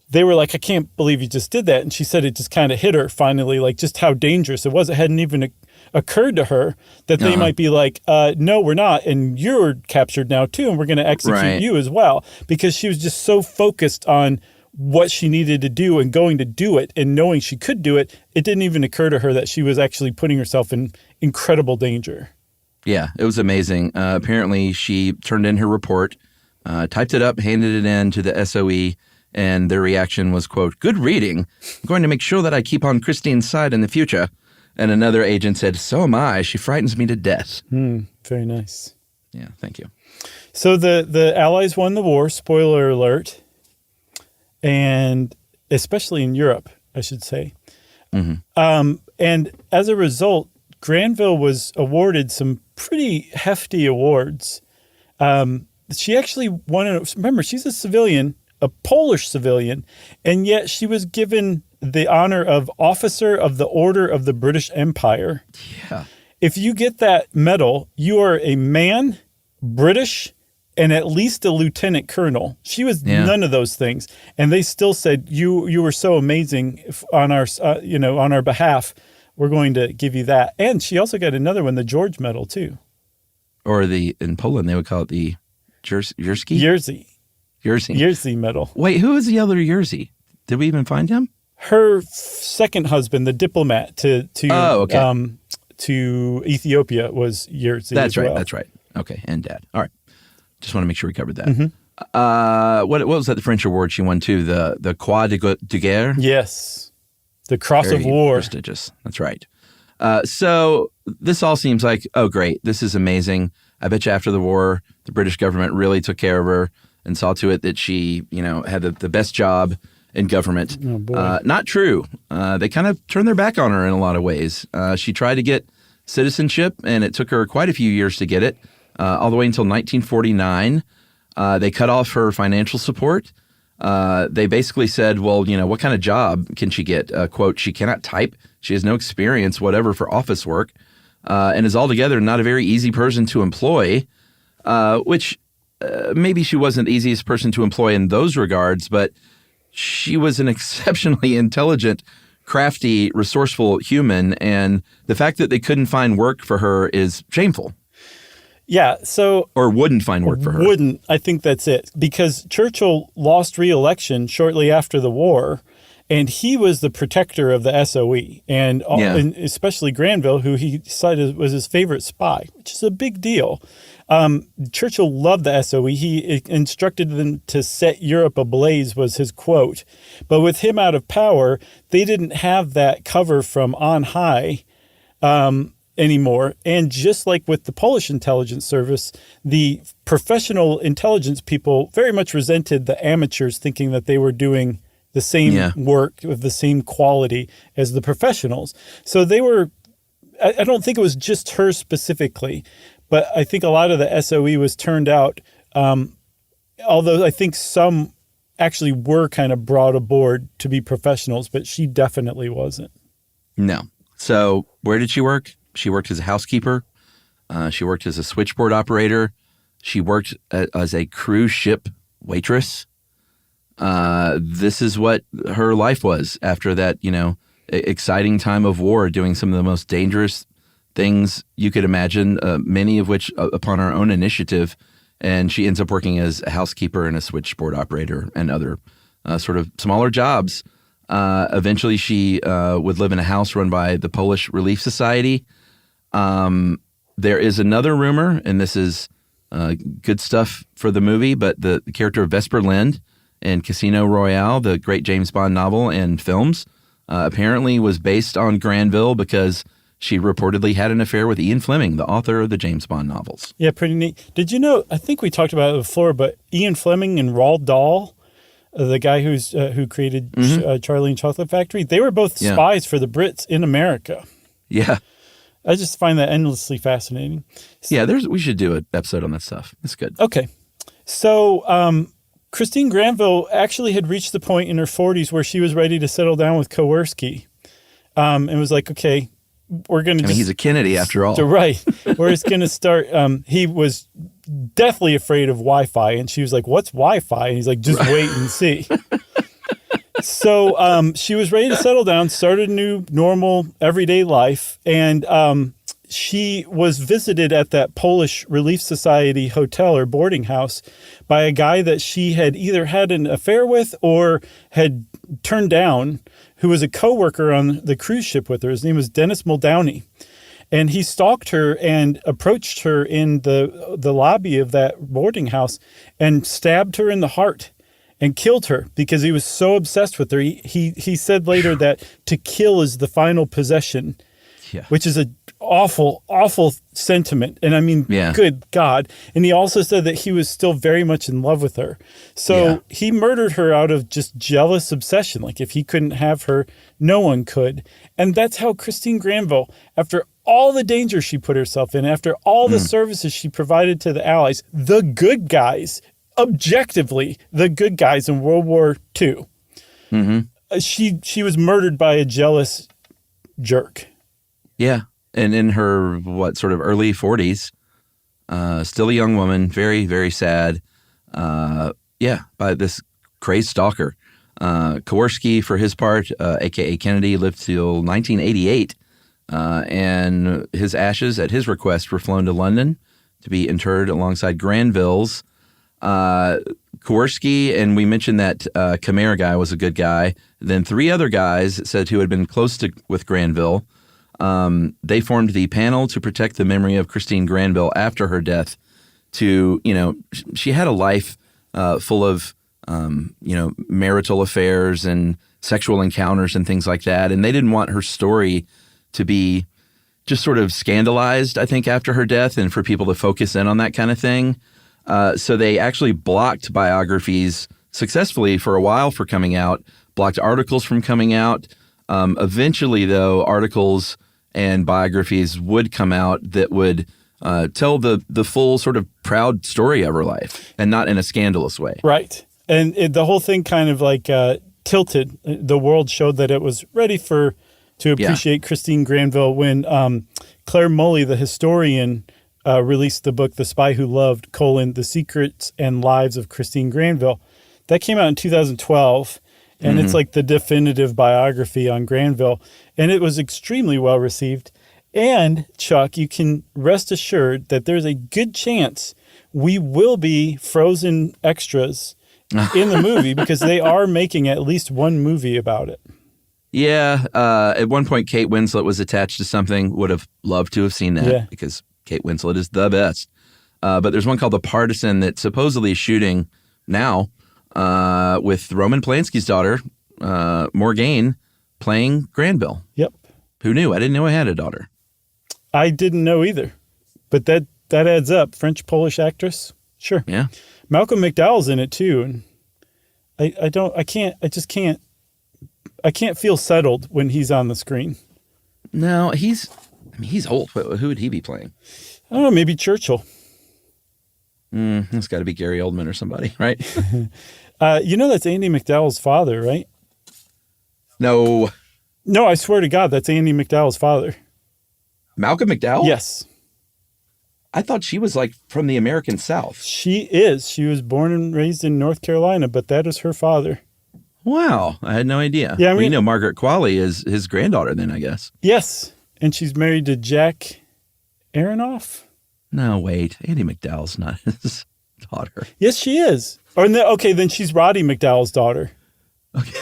they were like, I can't believe you just did that. And she said it just kind of hit her finally, like just how dangerous it was. It hadn't even occurred to her that they might be like, no, we're not. And you're captured now too. And we're going to execute you as well. Because she was just so focused on what she needed to do and going to do it and knowing she could do it. It didn't even occur to her that she was actually putting herself in incredible danger. Yeah, it was amazing. Apparently she turned in her report, typed it up, handed it in to the SOE. And their reaction was, quote, good reading. I'm going to make sure that I keep on Christine's side in the future. And another agent said, so am I. She frightens me to death. Very nice. Yeah, thank you. So the Allies won the war, spoiler alert, and especially in Europe, I should say. Mm-hmm. And as a result, Granville was awarded some pretty hefty awards. She actually won, remember, she's a civilian, a Polish civilian, and yet she was given the honor of Officer of the Order of the British Empire. Yeah. If you get that medal, you are a man, British, and at least a lieutenant colonel. She was none of those things, and they still said you were so amazing on our on our behalf. We're going to give you that. And she also got another one, the George Medal too. Or in Poland they would call it the Jersey Medal. Wait, who is the other Jerzy? Did we even find him? Her second husband, the diplomat to Ethiopia, was Jerzy. That's as right. well. That's right. Okay, and Dad. All right. Just want to make sure we covered that. Mm-hmm. What was that? The French award she won too? The Croix de Guerre. Yes, the Cross Very of War. Prestigious. That's right. So this all seems like, oh, great. This is amazing. I bet you after the war, the British government really took care of her and saw to it that she, had the best job in government. Oh, boy. Not true. They kind of turned their back on her in a lot of ways. She tried to get citizenship, and it took her quite a few years to get it, all the way until 1949. They cut off her financial support. They basically said, well, what kind of job can she get? Quote, she cannot type. She has no experience, whatever, for office work, and is altogether not a very easy person to employ, which maybe she wasn't the easiest person to employ in those regards, but she was an exceptionally intelligent, crafty, resourceful human, and the fact that they couldn't find work for her is shameful. Yeah, so... Or wouldn't find work for her. Wouldn't. I think that's it. Because Churchill lost re-election shortly after the war, and he was the protector of the SOE, and especially Granville, who he decided was his favorite spy, which is a big deal. Churchill loved the SOE. He instructed them to set Europe ablaze, was his quote. But with him out of power, they didn't have that cover from on high anymore. And just like with the Polish intelligence service, the professional intelligence people very much resented the amateurs, thinking that they were doing the same work with the same quality as the professionals. So they were, I don't think it was just her specifically, but I think a lot of the SOE was turned out, although I think some actually were kind of brought aboard to be professionals, but she definitely wasn't. No. So where did she work? She worked as a housekeeper. She worked as a switchboard operator. She worked as a cruise ship waitress. This is what her life was after that, exciting time of war, doing some of the most dangerous things you could imagine, many of which upon her own initiative. And she ends up working as a housekeeper and a switchboard operator and other sort of smaller jobs. Eventually, she would live in a house run by the Polish Relief Society. There is another rumor, and this is good stuff for the movie, but the character of Vesper Lynd in Casino Royale, the great James Bond novel and films, apparently was based on Granville because she reportedly had an affair with Ian Fleming, the author of the James Bond novels. Yeah, pretty neat. Did you know, I think we talked about it before, but Ian Fleming and Roald Dahl, the guy who created Charlie and Chocolate Factory, they were both spies for the Brits in America. Yeah. I just find that endlessly fascinating. Yeah, we should do an episode on that stuff. That's good. Okay. So Christine Granville actually had reached the point in her 40s where she was ready to settle down with Kowarski, and was like, okay, we're going to he's a Kennedy after all. Right. We're just going to start. He was deathly afraid of Wi-Fi, and she was like, what's Wi-Fi? And he's like, just wait and see. So she was ready to settle down, started a new, normal, everyday life, and she was visited at that Polish Relief Society hotel or boarding house by a guy that she had either had an affair with or had turned down, who was a coworker on the cruise ship with her. His name was Dennis Muldowney. And he stalked her and approached her in the lobby of that boarding house and stabbed her in the heart and killed her because he was so obsessed with her. He said later that to kill is the final possession, which is an awful, awful sentiment. And I mean, good God. And he also said that he was still very much in love with her. So he murdered her out of just jealous obsession. Like if he couldn't have her, no one could. And that's how Christine Granville, after all the danger she put herself in, after all the services she provided to the Allies, the good guys, objectively the good guys in World War II. Mm-hmm. She was murdered by a jealous jerk. Yeah. And in her, sort of early 40s, still a young woman, very, very sad. By this crazed stalker. Kowarski, for his part, a.k.a. Kennedy, lived till 1988, and his ashes, at his request, were flown to London to be interred alongside Granville's. Kowarski, and we mentioned that Khmer guy was a good guy. Then 3 other guys said who had been close with Granville. They formed the panel to protect the memory of Christine Granville after her death. She had a life full of marital affairs and sexual encounters and things like that. And they didn't want her story to be just sort of scandalized, I think, after her death and for people to focus in on that kind of thing. So they actually blocked biographies successfully for a while for coming out, blocked articles from coming out. Eventually, though, articles and biographies would come out that would tell the full sort of proud story of her life and not in a scandalous way. Right. And the whole thing kind of like tilted. The world showed that it was ready to appreciate Christine Granville when Claire Mully, the historian, released the book, The Spy Who Loved, The Secrets and Lives of Christine Granville. That came out in 2012, and it's like the definitive biography on Granville, and it was extremely well received. And, Chuck, you can rest assured that there's a good chance we will be frozen extras in the movie because they are making at least one movie about it. Yeah. At one point, Kate Winslet was attached to something. Would have loved to have seen that because Kate Winslet is the best. But there's one called The Partisan that supposedly is shooting now with Roman Polanski's daughter, Morgane, playing Granville. Yep. Who knew? I didn't know I had a daughter. I didn't know either. But that adds up. French-Polish actress? Sure. Yeah. Malcolm McDowell's in it too. And I can't feel settled when he's on the screen. No, he's old. Who would he be playing? I don't know, maybe Churchill. It's got to be Gary Oldman or somebody, right? That's Andy McDowell's father, right? No, I swear to God, that's Andy McDowell's father. Malcolm McDowell? Yes. I thought she was like from the American South. She is. She was born and raised in North Carolina, but that is her father. Wow. I had no idea. Yeah, we know Margaret Qualley is his granddaughter then, I guess. Yes. And she's married to Jack Aronoff. No, wait. Andy McDowell's not his daughter. Yes, she is. Then she's Roddy McDowell's daughter. Okay.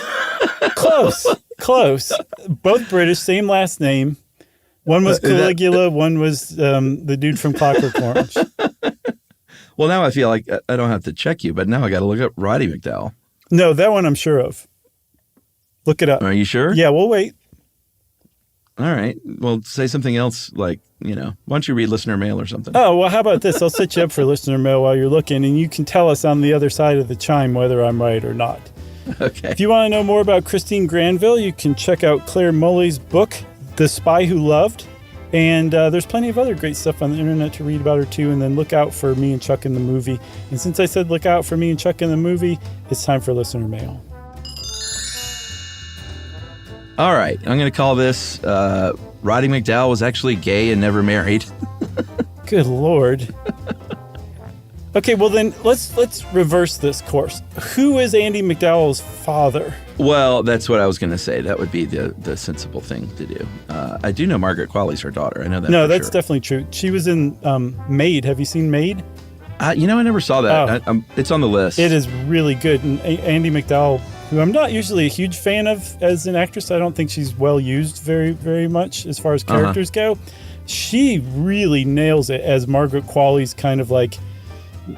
Close. Both British, same last name. One was Caligula, one was the dude from Clockwork Orange. Well, now I feel like I don't have to check you, but now I got to look up Roddy McDowell. No, that one I'm sure of. Look it up. Are you sure? Yeah, we'll wait. All right. Well, say something else like, why don't you read listener mail or something? Oh, well, how about this? I'll set you up for listener mail while you're looking, and you can tell us on the other side of the chime whether I'm right or not. Okay. If you want to know more about Christine Granville, you can check out Claire Mully's book, The Spy Who Loved. And there's plenty of other great stuff on the internet to read about her, too. And then look out for me and Chuck in the movie. And since I said look out for me and Chuck in the movie, it's time for listener mail. All right. I'm going to call this Roddy McDowell was actually gay and never married. Good Lord. Okay, well then let's reverse this course. Who is Andy McDowell's father? Well, that's what I was going to say. That would be the sensible thing to do. I do know Margaret Qualley's her daughter. I know that. No, that's definitely true. She was in Maid. Have you seen Maid? I never saw that. It's on the list. It is really good. And Andy McDowell, who I'm not usually a huge fan of as an actress, I don't think she's well used very, very much as far as characters go. She really nails it as Margaret Qualley's kind of like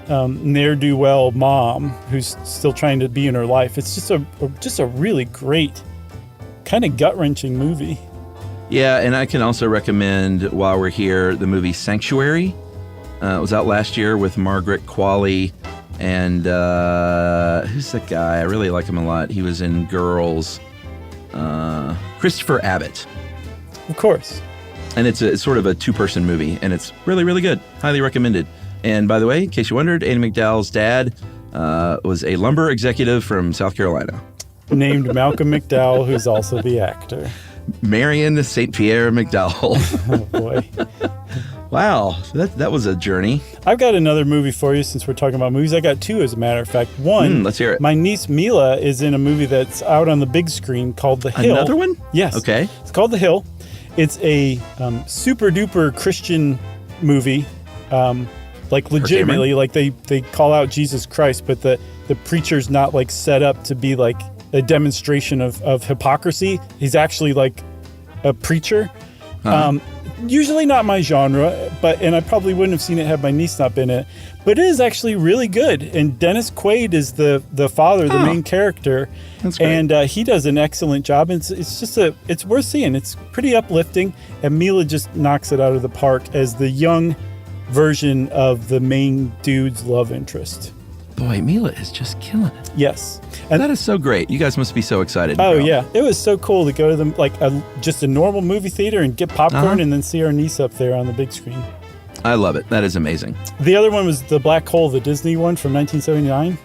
ne'er-do-well mom who's still trying to be in her life. It's just a really great, kind of gut-wrenching movie. Yeah, and I can also recommend, while we're here, the movie Sanctuary. It was out last year with Margaret Qualley and who's that guy? I really like him a lot. He was in Girls. Christopher Abbott. Of course. And it's sort of a two-person movie, and it's really, really good. Highly recommended. And by the way, in case you wondered, Andy McDowell's dad was a lumber executive from South Carolina. Named Malcolm McDowell, who's also the actor. Marion St. Pierre McDowell. Oh, boy. Wow, that was a journey. I've got another movie for you since we're talking about movies. I got two, as a matter of fact. One, let's hear it. My niece Mila is in a movie that's out on the big screen called The Hill. Another one? Yes. Okay. It's called The Hill. It's a super-duper Christian movie, like legitimately, like they call out Jesus Christ, but the preacher's not like set up to be like a demonstration of hypocrisy. He's actually like a preacher. Uh-huh. Usually not my genre, and I probably wouldn't have seen it had my niece not been in it. But it is actually really good. And Dennis Quaid is the father, the main character. That's great. And he does an excellent job. It's it's worth seeing. It's pretty uplifting. And Mila just knocks it out of the park as the young version of the main dude's love interest. Boy, Mila is just killing it. Yes. And that is so great. You guys must be so excited. Oh, girl. yeah. It was so cool to go to them, like just a normal movie theater and get popcorn and then see our niece up there on the big screen. I love it. That is amazing. The other one was The Black Hole, the Disney one from 1979.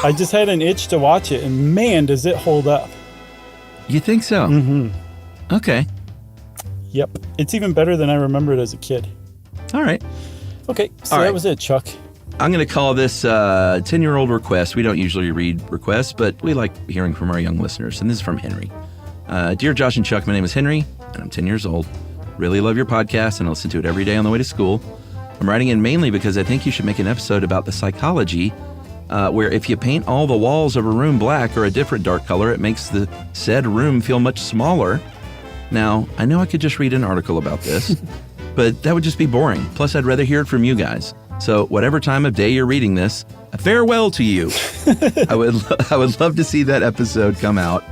I just had an itch to watch it, and man, does it hold up. You think so? Mm-hmm. Okay. Yep. It's even better than I remembered as a kid. All right. Okay, so All right. that was it, Chuck. I'm going to call this 10-year-old request. We don't usually read requests, but we like hearing from our young listeners. And this is from Henry. Dear Josh and Chuck, my name is Henry, and I'm 10 years old. Really love your podcast, and I listen to it every day on the way to school. I'm writing in mainly because I think you should make an episode about the psychology where if you paint all the walls of a room black or a different dark color, it makes the said room feel much smaller. Now, I know I could just read an article about this, but that would just be boring. Plus, I'd rather hear it from you guys. So whatever time of day you're reading this, farewell to you. I would love to see that episode come out.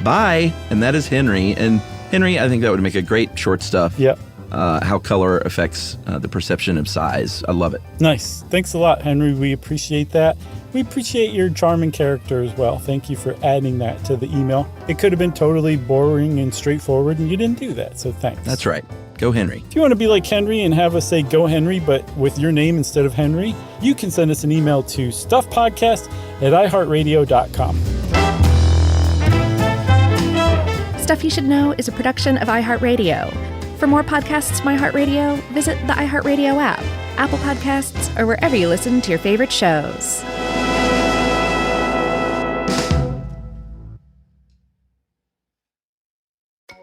Bye. And that is Henry. And Henry, I think that would make a great short stuff. Yep. How color affects the perception of size. I love it. Nice. Thanks a lot, Henry. We appreciate that. We appreciate your charming character as well. Thank you for adding that to the email. It could have been totally boring and straightforward, and you didn't do that, so thanks. That's right. Go Henry. If you want to be like Henry and have us say Go Henry, but with your name instead of Henry, you can send us an email to stuffpodcast@iheartradio.com. Stuff You Should Know is a production of iHeartRadio. For more podcasts from iHeartRadio, visit the iHeartRadio app, Apple Podcasts, or wherever you listen to your favorite shows.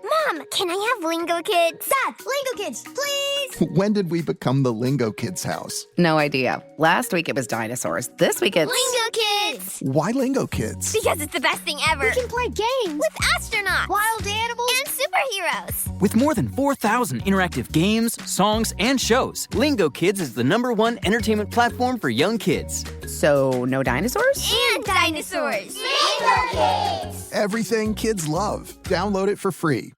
Mom, can I have Lingo Kids? Dad, Lingo Kids, please! When did we become the Lingo Kids house? No idea. Last week it was dinosaurs. This week it's... Lingo Kids! Why Lingo Kids? Because it's the best thing ever. We can play games with astronauts, wild animals, and superheroes. With more than 4,000 interactive games, songs, and shows, Lingo Kids is the #1 entertainment platform for young kids. So, no dinosaurs? And dinosaurs! Lingo Kids! Everything kids love. Download it for free.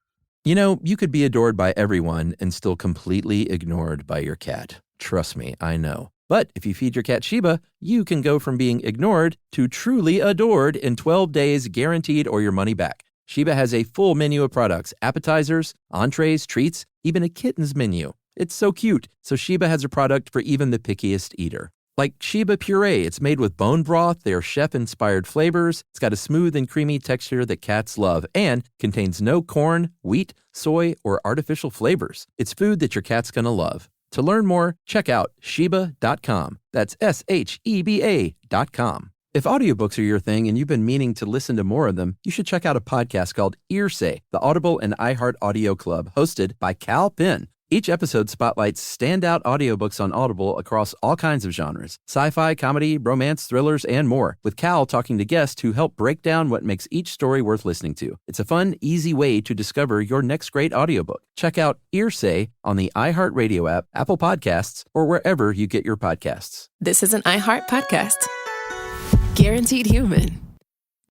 You know, you could be adored by everyone and still completely ignored by your cat. Trust me, I know. But if you feed your cat Sheba, you can go from being ignored to truly adored in 12 days guaranteed or your money back. Sheba has a full menu of products, appetizers, entrees, treats, even a kitten's menu. It's so cute. So Sheba has a product for even the pickiest eater. Like Sheba Puree, it's made with bone broth, their chef-inspired flavors. It's got a smooth and creamy texture that cats love and contains no corn, wheat, soy, or artificial flavors. It's food that your cat's gonna love. To learn more, check out Sheba.com. That's SHEBA.com. If audiobooks are your thing and you've been meaning to listen to more of them, you should check out a podcast called Earsay, the Audible and iHeart Audio Club, hosted by Cal Penn. Each episode spotlights standout audiobooks on Audible across all kinds of genres: sci-fi, comedy, romance, thrillers, and more, with Cal talking to guests who help break down what makes each story worth listening to. It's a fun, easy way to discover your next great audiobook. Check out Earsay on the iHeartRadio app, Apple Podcasts, or wherever you get your podcasts. This is an iHeart podcast. Guaranteed human.